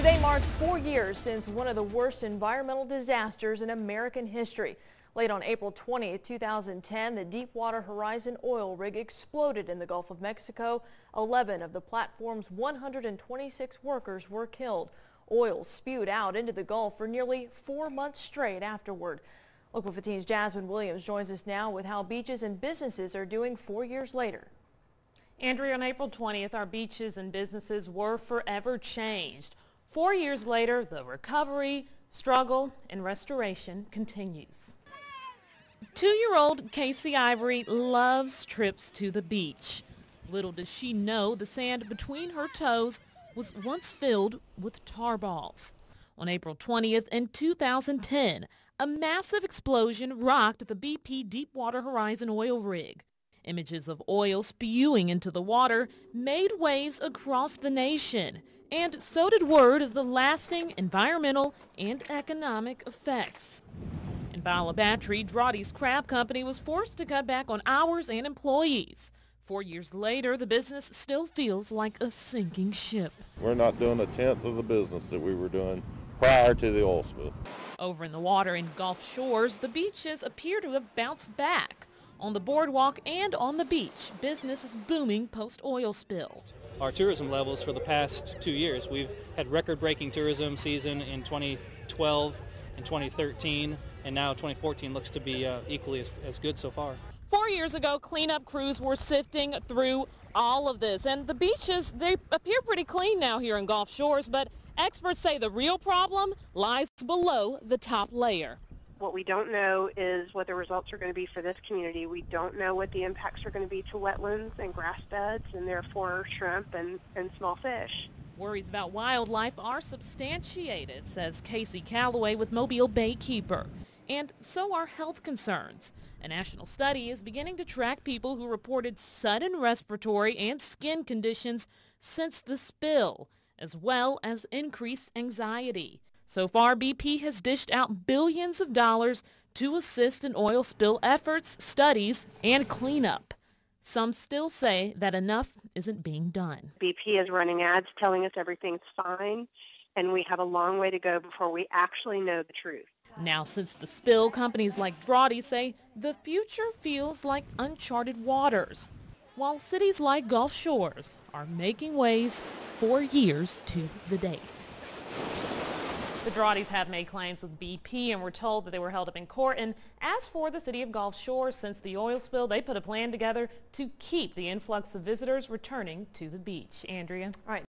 Today marks 4 years since one of the worst environmental disasters in American history. Late on April 20th, 2010, the Deepwater Horizon oil rig exploded in the Gulf of Mexico. 11 of the platform's 126 workers were killed. Oil spewed out into the Gulf for nearly 4 months straight afterward. Local 15's Jasmine Williams joins us now with how beaches and businesses are doing 4 years later. Andrea, on April 20th, our beaches and businesses were forever changed. 4 years later, the recovery, struggle, and restoration continues. 2-year-old Casey Ivory loves trips to the beach. Little does she know the sand between her toes was once filled with tar balls. On April 20th in 2010, a massive explosion rocked the BP Deepwater Horizon oil rig. Images of oil spewing into the water made waves across the nation, and so did word of the lasting environmental and economic effects. In Bayou la Batre, Drawdy's crab company was forced to cut back on hours and employees. 4 years later, the business still feels like a sinking ship. We're not doing a tenth of the business that we were doing prior to the oil spill. Over in the water in Gulf Shores, the beaches appear to have bounced back. On the boardwalk and on the beach, business is booming post-oil spill. Our tourism levels for the past 2 years, we've had record-breaking tourism season in 2012 and 2013, and now 2014 looks to be equally as good so far. 4 years ago, cleanup crews were sifting through all of this, and the beaches, they appear pretty clean now here in Gulf Shores, but experts say the real problem lies below the top layer. What we don't know is what the results are going to be for this community. We don't know what the impacts are going to be to wetlands and grass beds and therefore shrimp and small fish. Worries about wildlife are substantiated, says Casey Calloway with Mobile Baykeeper. And so are health concerns. A national study is beginning to track people who reported sudden respiratory and skin conditions since the spill, as well as increased anxiety. So far, BP has dished out billions of dollars to assist in oil spill efforts, studies, and cleanup. Some still say that enough isn't being done. BP is running ads telling us everything's fine, and we have a long way to go before we actually know the truth. Now, since the spill, companies like Drawdy say the future feels like uncharted waters, while cities like Gulf Shores are making waves 4 years to the date. The Drawdys have made claims with BP and were told that they were held up in court. And as for the city of Gulf Shores, since the oil spill, they put a plan together to keep the influx of visitors returning to the beach. Andrea? All right.